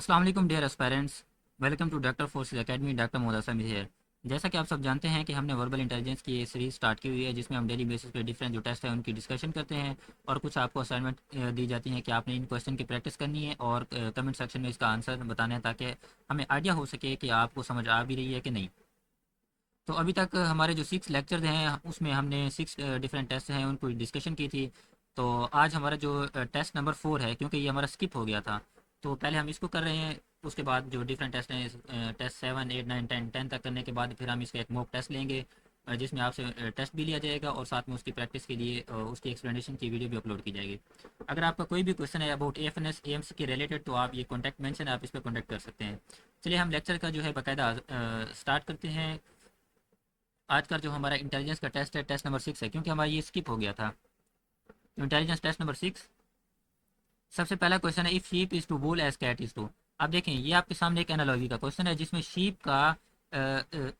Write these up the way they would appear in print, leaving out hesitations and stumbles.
अस्सलाम वालेकुम dear aspirants. Welcome to doctor forces academy. Doctor Mohammed Sameer here. जैसा कि आप सब जानते हैं कि हमने वर्बल इंटेलिजेंस की ये सीरीज़ स्टार्ट की हुई है, जिसमें हम डेली बेसिस पे डिफरेंट जो टेस्ट है उनकी डिस्कशन करते हैं और कुछ आपको असाइनमेंट दी जाती है कि आपने इन क्वेश्चन की प्रैक्टिस करनी है और कमेंट सेक्शन में इसका आंसर बताना है, ताकि हमें आइडिया हो सके कि आपको समझ आ भी रही है कि नहीं। तो अभी तक हमारे जो 6 लेक्चर हैं उसमें हमने 6 डिफरेंट टेस्ट हैं उनको डिस्कशन की थी। तो आज हमारा जो टेस्ट नंबर 4 है, क्योंकि ये हमारा स्किप हो गया था, तो पहले हम इसको कर रहे हैं। उसके बाद जो डिफरेंट टेस्ट हैं, टेस्ट 7, 8, 9, 10 तक करने के बाद फिर हम इसका एक मॉक टेस्ट लेंगे, जिसमें आपसे टेस्ट भी लिया जाएगा और साथ में उसकी प्रैक्टिस के लिए उसकी एक्सप्लेनेशन की वीडियो भी अपलोड की जाएगी। अगर आपका कोई भी क्वेश्चन है अबाउट एएफएनएस एएमसी के रिलेटेड, तो आप ये कॉन्टैक्ट मेंशन है, आप इस पर कॉन्टैक्ट कर सकते हैं। चलिए हम लेक्चर का जो है बाकायदा स्टार्ट करते हैं। आज का जो हमारा इंटेलिजेंस का टेस्ट है, टेस्ट नंबर 6 है, क्योंकि हमारा ये स्किप हो गया था। तो इंटेलिजेंस टेस्ट नंबर 6, सबसे पहला क्वेश्चन है, if sheep is to wool as cat is to. आप देखें, ये आपके सामने एक एनालॉजी का क्वेश्चन है, जिसमें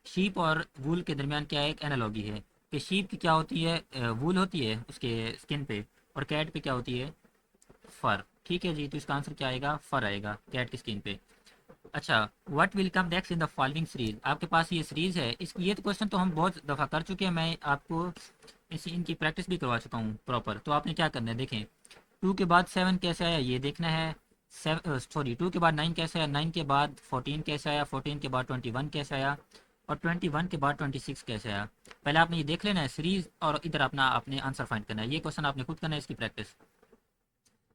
शीप और वूल के दरमियान क्या एक एनालॉजी है कि शीप की क्या होती है, वूल होती है उसके स्किन पे, और कैट पे क्या होती है, फर। ठीक है जी, तो इसका आंसर क्या आएगा, फर आएगा कैट की स्किन पे। अच्छा, what will come next in the following series. आपके पास ये सीरीज है, इस ये तो क्वेश्चन तो हम बहुत दफ़ा कर चुके हैं, मैं आपको इनकी प्रैक्टिस भी करवा चुका हूँ प्रॉपर। तो आपने क्या करना है, देखें, 2 के बाद 7 कैसे आया ये देखना है। सॉरी, 2 के बाद 9 कैसे आया, 9 के बाद 14 कैसे आया, 14 के बाद 21 कैसे आया, और 21 के बाद 26 कैसे आया। पहले आपने ये देख लेना है सीरीज, और इधर अपना आपने आंसर फाइंड करना है। ये क्वेश्चन आपने खुद करना है, इसकी प्रैक्टिस।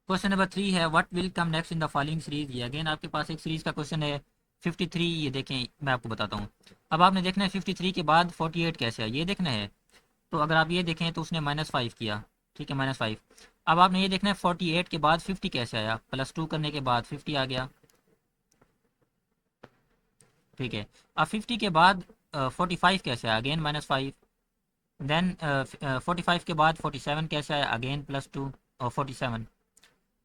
क्वेश्चन नंबर 3 है, what will come next in the following series. ये अगेन आपके पास एक सीरीज का क्वेश्चन है। 53, ये देखें, मैं आपको बताता हूँ। अब आपने देखना है 53 के बाद 48 कैसे है, ये देखना है। तो अगर आप ये देखें तो उसने -5 किया, ठीक है, -5। अब आपने ये देखना है 48 के बाद 50 कैसे आया, +2 करने के बाद 50 आ गया, ठीक है। अब 50 के बाद 45 कैसे आया, अगेन -5। देन 45 के बाद 47 कैसे आया, अगेन +2 और 47।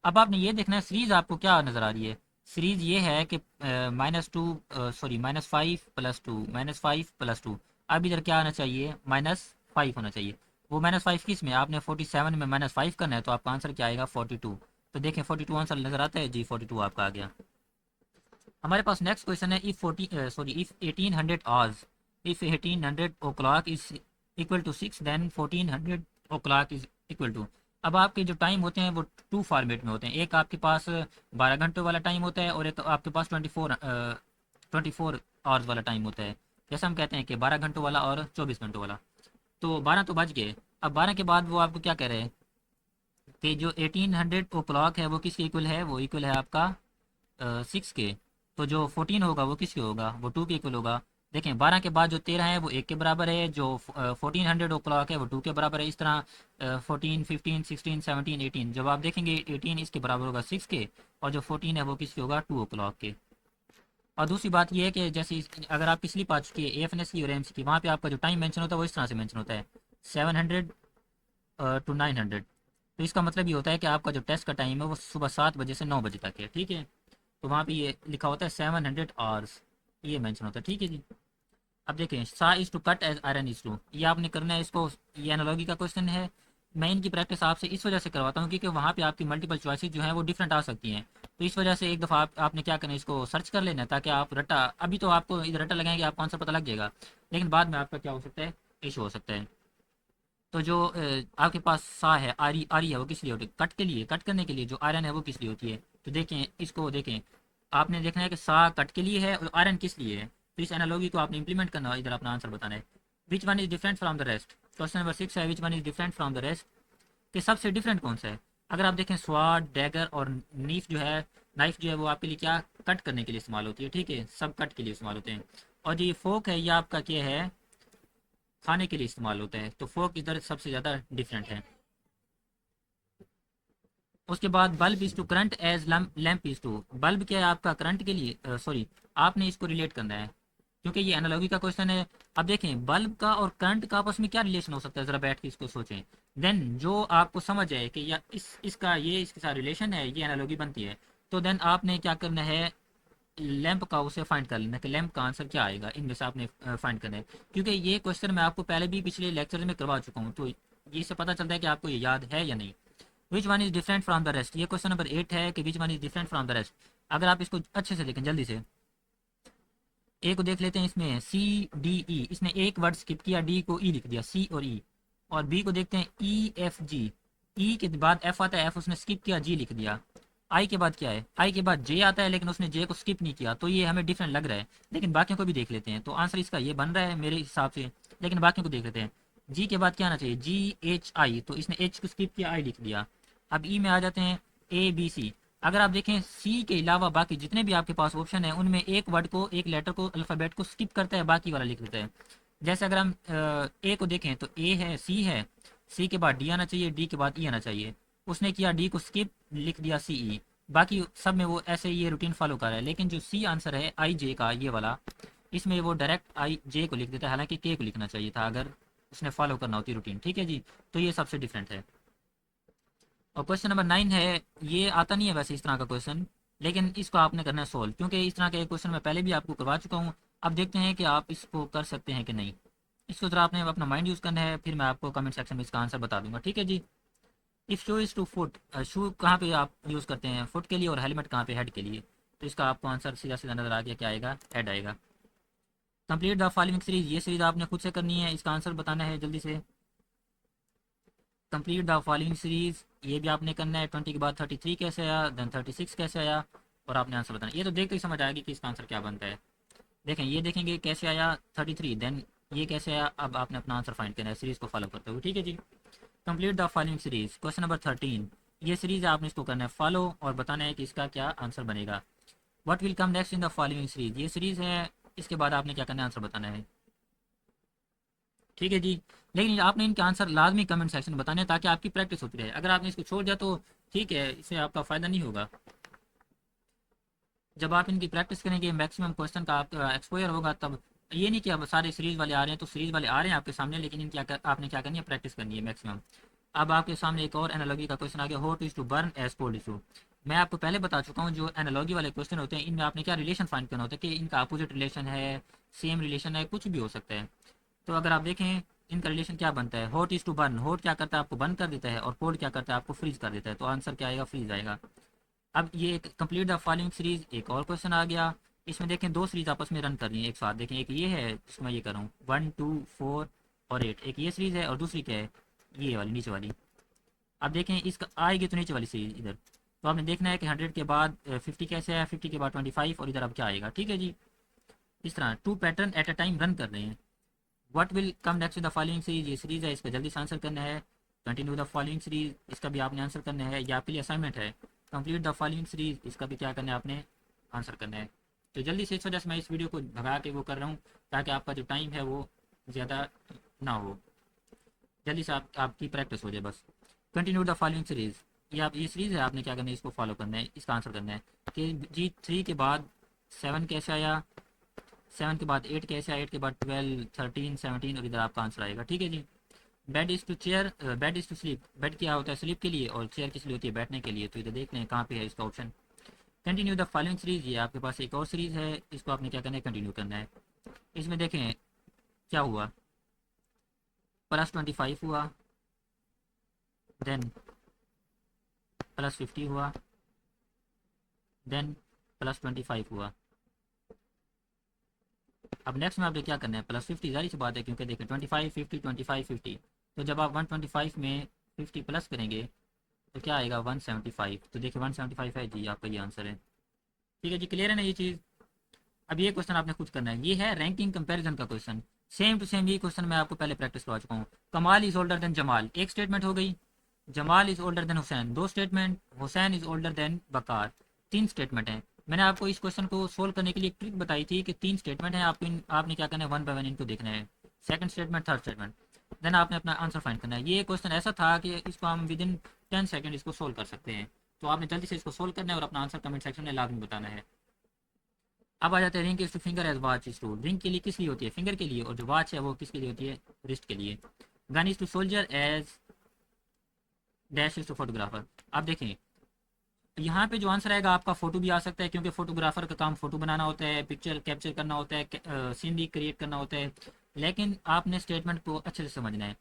अब आपने ये देखना है सीरीज आपको क्या नज़र आ रही है। सीरीज ये है कि -2, सॉरी, -5 +2, -5 +2। अब इधर क्या आना चाहिए, -5 होना चाहिए। वो -5 किस में, आपने 47 में -5 करना है, तो आपका आंसर क्या आएगा, 42। तो देखें 42 आंसर नज़र आता है जी, 42 आपका आ गया। हमारे पास नेक्स्ट क्वेश्चन है, if 1800 if 1800 o'clock is equal to 6, then 1400 o'clock is equal to. अब आपके जो टाइम होते हैं वो टू फॉर्मेट में होते हैं। एक आपके पास 12 घंटों वाला टाइम होता है, और एक आपके पास 24 आवर्स वाला टाइम होता है। जैसे हम कहते हैं कि 12 घंटों वाला और 24 घंटों वाला। तो 12 तो बज गए। अब 12 के बाद वो आपको क्या कह रहे हैं कि जो 1800 o'clock है वो किसके इक्वल है, वो इक्वल है आपका 6 के। तो जो 14 होगा वो किसके होगा, वो 2 के इक्वल होगा। देखें, 12 के बाद जो 13 है वो 1 के बराबर है, जो 1400 o'clock है वो 2 के बराबर है। इस तरह 14, 15, 16, 17, 18, जब आप देखेंगे 18 इसके बराबर होगा 6 के, और जो 14 है वो किसके होगा, 2 o'clock के। और दूसरी बात ये है कि जैसे अगर आप पिछली पा चुकी है एएफएनएस की और एएमसी की, वहाँ पे आपका जो टाइम मेंशन होता है वो इस तरह से मेंशन होता है, 700 to 900। तो इसका मतलब ये होता है कि आपका जो टेस्ट का टाइम है वो सुबह 7 बजे से 9 बजे तक है, ठीक है। तो वहाँ पे ये लिखा होता है 700 आवर्स, ये मेंशन होता है, ठीक है जी। अब देखें, saw is to cut as iron is to, ये आपने करना है इसको। ये एनालॉजी का क्वेश्चन है। मैं इनकी प्रैक्टिस आपसे इस वजह से करवाता हूँ क्योंकि वहाँ पे आपकी मल्टीपल चॉइसेस जो हैं वो डिफरेंट आ सकती हैं। तो इस वजह से एक दफ़ा आपने क्या करना है, इसको सर्च कर लेना है, ताकि आप रट्टा, अभी तो आपको इधर रट्टा लगाएंगे आपको आंसर पता लग जाएगा, लेकिन बाद में आपका क्या हो सकता है, इशू हो सकता है। तो जो आपके पास सा है, आरी आरी है, वो किस लिए होती है, कट के लिए, कट करने के लिए। जो आयरन है वो किस लिए होती है, तो देखें, इसको देखें, आपने देखना है कि सा कट के लिए है और आयरन किस लिए है। तो इस एनालॉजी को आपने इंप्लीमेंट करना है, इधर अपना आंसर बताना है। Which one is different from the rest. Question number 6 है, which one is different from the rest, कि सबसे डिफरेंट कौन सा है। अगर आप देखें, स्वाड, डैगर और नाइफ जो है वो आपके लिए क्या, कट करने के लिए इस्तेमाल होती है, ठीक है, सब कट के लिए इस्तेमाल होते हैं। और जो ये फोक है, ये आपका क्या है, खाने के लिए इस्तेमाल होता है। तो फोक इधर सबसे ज़्यादा डिफरेंट है। उसके बाद bulb is to current as lamp is to. Bulb क्या है आपका, करंट के लिए, सॉरी, आपने इसको रिलेट करना है, क्योंकि ये एनालॉजी का क्वेश्चन है। अब देखें, बल्ब का और करंट का आपस में क्या रिलेशन हो सकता है, ज़रा बैठ के इसको सोचें। देन जो आपको समझ आए कि या इसका ये इसके साथ रिलेशन है, ये एनालॉजी बनती है, तो देन आपने क्या करना है, लैंप का उसे फाइंड कर लेना कि लैंप का आंसर क्या आएगा, इनमें से आपने फाइंड करना है। क्योंकि ये क्वेश्चन मैं आपको पहले भी पिछले लेक्चर में करवा चुका हूँ, तो ये से पता चलता है कि आपको ये याद है या नहीं। Which one is different from the rest, ये क्वेश्चन नंबर 8 है कि which one is different from the rest. अगर आप इसको अच्छे से देखें जल्दी से, ए को देख लेते हैं, इसमें सी डी ई, इसने एक वर्ड स्किप किया, डी को ई लिख दिया, सी और ई। और बी को देखते हैं ई एफ जी, ई के बाद एफ आता है, एफ उसने स्किप किया, जी लिख दिया। आई के बाद क्या है, आई के बाद जे आता है लेकिन उसने जे को स्किप नहीं किया, तो ये हमें डिफरेंट लग रहा है। लेकिन बाकियों को भी देख लेते हैं, तो आंसर इसका ये बन रहा है मेरे हिसाब से। लेकिन बाकियों को देख लेते हैं। जी के बाद क्या आना चाहिए, जी एच आई, तो इसने एच को स्किप किया, आई लिख दिया। अब ई में आ जाते हैं, ए बी सी। अगर आप देखें सी के अलावा बाकी जितने भी आपके पास ऑप्शन है उनमें एक वर्ड को, एक लेटर को, अल्फ़ाबेट को स्किप करता है, बाकी वाला लिख देता है। जैसे अगर हम ए को देखें तो ए है, सी के बाद डी आना चाहिए, डी के बाद ई आना चाहिए। उसने किया, डी को स्किप, लिख दिया सी ई। बाकी सब में वो ऐसे ये रूटीन फॉलो कर रहा है। लेकिन जो सी आंसर है आई जे का, ये वाला, इसमें वो डायरेक्ट आई जे को लिख देता है, हालांकि के को लिखना चाहिए था अगर उसने फॉलो करना होती रूटीन। ठीक है जी, तो ये सबसे डिफरेंट है। और क्वेश्चन नंबर 9 है, ये आता नहीं है वैसे इस तरह का क्वेश्चन, लेकिन इसको आपने करना है सोल्व, क्योंकि इस तरह के क्वेश्चन मैं पहले भी आपको करवा चुका हूँ। अब देखते हैं कि आप इसको कर सकते हैं कि नहीं। इसको ज़रा आपने अपना माइंड यूज़ करना है, फिर मैं आपको कमेंट सेक्शन में इसका आंसर बता दूंगा। ठीक है जी। If shoe is to foot, shoe कहाँ पे आप यूज़ करते हैं, फुट के लिए, और हेलमेट कहाँ पे, हेड के लिए। तो इसका आपको आंसर सीधा सीधा नजर आ गया, क्या आएगा, हेड आएगा। कंप्लीट द फॉलोइंग सीरीज, ये सीरीज आपने खुद से करनी है, इसका आंसर बताना है जल्दी से। कंप्लीट द फॉलोइंग सीरीज, ये भी आपने करना है। 20 के बाद 33 कैसे आया, देन 36 कैसे आया, और आपने आंसर बताना। ये तो देखते ही समझ आएगी कि इसका आंसर क्या बनता है। देखें, ये देखेंगे कैसे आया 33, देन ये कैसे आया। अब आपने अपना आंसर फाइंड करना है सीरीज को फॉलो करते हुए। ठीक है जी। Complete the following series, question number 13, ये सीरीज है, आपने इसको करना है फॉलो और बताना है कि इसका क्या आंसर बनेगा। What will come next in the following series, ये सीरीज है, इसके बाद आपने क्या करना है, आंसर बताना है। ठीक है जी। लेकिन आपने इनके आंसर लाजमी कमेंट सेक्शन में बताने हैं, ताकि आपकी प्रैक्टिस होती रहे। अगर आपने इसको छोड़ दिया तो ठीक है, इससे आपका फ़ायदा नहीं होगा। जब आप इनकी प्रैक्टिस करेंगे, मैक्सिमम क्वेश्चन का आपका एक्सपोजर होगा, तब ये नहीं कि अब सारे सीरीज़ वाले आ रहे हैं तो सीरीज़ वाले आ रहे हैं आपके सामने, लेकिन इनकी आपने क्या करनी है, प्रैक्टिस करनी है मैक्सिमम। अब आपके सामने एक और एनालॉजी का क्वेश्चन आ गया, hot is to burn as cold is to. मैं आपको पहले बता चुका हूँ, जो एनालॉजी वाले क्वेश्चन होते हैं इनमें आपने क्या रिलेशन फाइंड करना होता है, कि इनका अपोजिट रिलेशन है, सेम रिलेशन है, कुछ भी हो सकता है। तो अगर आप देखें, इनका रिलेशन क्या बनता है, hot is to burn, hot क्या करता है, आपको बर्न कर देता है, और कोल्ड क्या करता है, आपको फ्रीज कर देता है। तो आंसर क्या आएगा, फ्रीज आएगा। अब ये कंप्लीट द फॉलोइंग सीरीज, एक और क्वेश्चन आ गया। इसमें देखें दो सीरीज आपस में रन कर रही है एक साथ। देखें, एक ये है जिसको मैं ये कर रहा हूँ 1 2 4 और 8, एक ये सीरीज है, और दूसरी क्या है, ये वाली नीचे वाली। अब देखें, इसका आएगी तो नीचे वाली सीरीज इधर। तो आपने देखना है कि 100 के बाद 50 कैसे है, 50 के बाद 25, और इधर अब क्या आएगा। ठीक है जी। इस तरह two pattern at a time run कर रहे हैं। What will come next the following series, ये सीरीज है, इसका जल्दी से आंसर करना है। कंटिन्यू द फॉलोइंग सीरीज, इसका भी आपने आंसर करना है, ये आपके लिए असाइनमेंट है। कंप्लीट द फॉलोइंग सीरीज, इसका भी क्या करना है, आपने आंसर करना है। तो जल्दी से, इस वजह से मैं इस वीडियो को भगा के वो कर रहा हूँ, ताकि आपका जो टाइम है वो ज़्यादा ना हो, जल्दी से आपकी प्रैक्टिस हो जाए बस। कंटिन्यू द फॉलोइंग सीरीज, ये सीरीज़ है, आपने क्या करना है, इसको फॉलो करना है, इसका आंसर करना है कि जी 3 के बाद 7 कैसे आया, 7 के बाद 8 कैसे आया, 8 के बाद 12 13 17, और इधर आपका आंसर आएगा। ठीक है जी। Bed is to chair, bed is to sleep, bed क्या होता है, स्लीप के लिए, और चेयर किस लिए होती है, बैठने के लिए। तो इधर देख लें कहाँ पे है इसका option. Continue the following series, ये आपके पास एक और सीरीज़ है, इसको आपने क्या करना है, कंटिन्यू करना है। इसमें देखें क्या हुआ, +25 हुआ, देन +50 हुआ, देन +25 हुआ। अब नेक्स्ट में आपने क्या करना है, +50, जारी सी बात है, क्योंकि देखें 25 50 25 50। तो जब आप 125 में 50 प्लस करेंगे तो क्या आएगा, 175। तो देखिए 175 है जी, आपका ये आंसर है। ठीक है जी, क्लियर है ना ये चीज़। अब ये क्वेश्चन आपने खुद करना है, ये है रैंकिंग कंपैरिजन का क्वेश्चन। सेम टू सेम ये क्वेश्चन मैं आपको पहले प्रैक्टिस करवा चुका हूँ। कमाल इज ओल्डर देन जमाल, एक स्टेटमेंट हो गई। Jamal is older than Hussain, दो statement. Hussain is older than Bakar, तीन स्टेटमेंट हैं। मैंने आपको इस क्वेश्चन को सोल्व करने के लिए एक ट्रिक बताई थी कि तीन स्टेटमेंट हैं, आपने क्या करना है, वन बाय वन इनको देखना है, second statement, third statement, then आपने अपना आंसर फाइंड करना है। ये क्वेश्चन ऐसा था कि इसको हम विद इन 10 सेकंड इसको सोल्व कर सकते हैं। तो आपने जल्दी से इसको सोल्व करना है और अपना आंसर कमेंट सेक्शन में लाजमी बताना है। अब आ जाते हैं, ring is to finger as watch is to, ring के लिए किस लिए होती है, फिंगर के लिए, और जो वॉच है वो किसके लिए होती है, रिस्ट के लिए। Gun is to soldier as dash is to photographer. अब देखें, यहाँ पे जो आंसर आएगा आपका फोटो भी आ सकता है, क्योंकि फोटोग्राफर का काम फोटो बनाना होता है, पिक्चर कैप्चर करना होता है, सीनरी क्रिएट करना होता है। लेकिन आपने स्टेटमेंट को अच्छे से समझना है।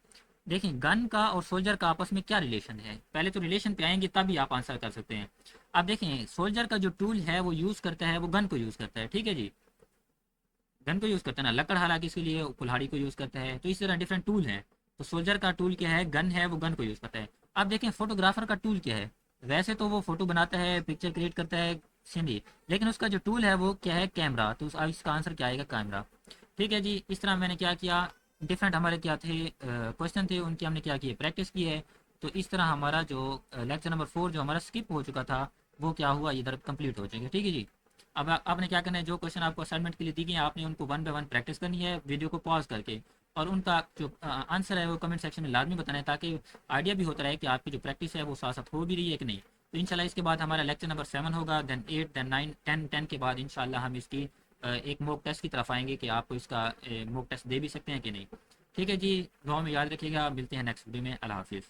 देखिए गन का और सोल्जर का आपस में क्या रिलेशन है, पहले तो रिलेशन पे आएंगे तभी आप आंसर कर सकते हैं। अब देखें सोल्जर का जो टूल है वो यूज़ करता है, वो गन को यूज़ करता है, ठीक है जी। गन को यूज़ करता है ना, लकड़हारा किसके लिए, कुल्हाड़ी को यूज़ करता है, तो इस तरह डिफरेंट टूल हैं। तो सोल्जर का टूल क्या है, गन है, वो गन को यूज़ करता है। अब देखें फोटोग्राफर का टूल क्या है, वैसे तो वो फोटो बनाता है, पिक्चर क्रिएट करता है, सीनरी, लेकिन उसका जो टूल है वो क्या है, कैमरा। तो अब इसका आंसर क्या आएगा, कैमरा। ठीक है जी। इस तरह मैंने क्या किया, डिफरेंट हमारे क्या थे क्वेश्चन थे, उनकी हमने क्या किए, प्रैक्टिस की है। तो इस तरह हमारा जो लेक्चर नंबर 4 जो हमारा स्किप हो चुका था वो क्या हुआ, इधर कंप्लीट हो जाएंगे, ठीक है जी। अब आपने क्या करना है, जो क्वेश्चन आपको असाइनमेंट के लिए दी गई हैं आपने उनको वन बाय वन प्रैक्टिस करनी है वीडियो को पॉज करके, और उनका जो आंसर है वो कमेंट सेक्शन में लाजमी बताना है, ताकि आइडिया भी होता रहे कि आपकी जो प्रैक्टिस है वो साथ साथ हो भी रही है कि नहीं। तो इंशाल्लाह इसके बाद हमारा लेक्चर नंबर 7 होगा, देन 8, देन 9, 10, 10 के बाद इंशाल्लाह हम इसकी एक मॉक टेस्ट की तरफ आएंगे कि आपको इसका मॉक टेस्ट दे भी सकते हैं कि नहीं। ठीक है जी, दुआ में याद रखिएगा, मिलते हैं नेक्स्ट वीडियो में। अल्लाह हाफिज़।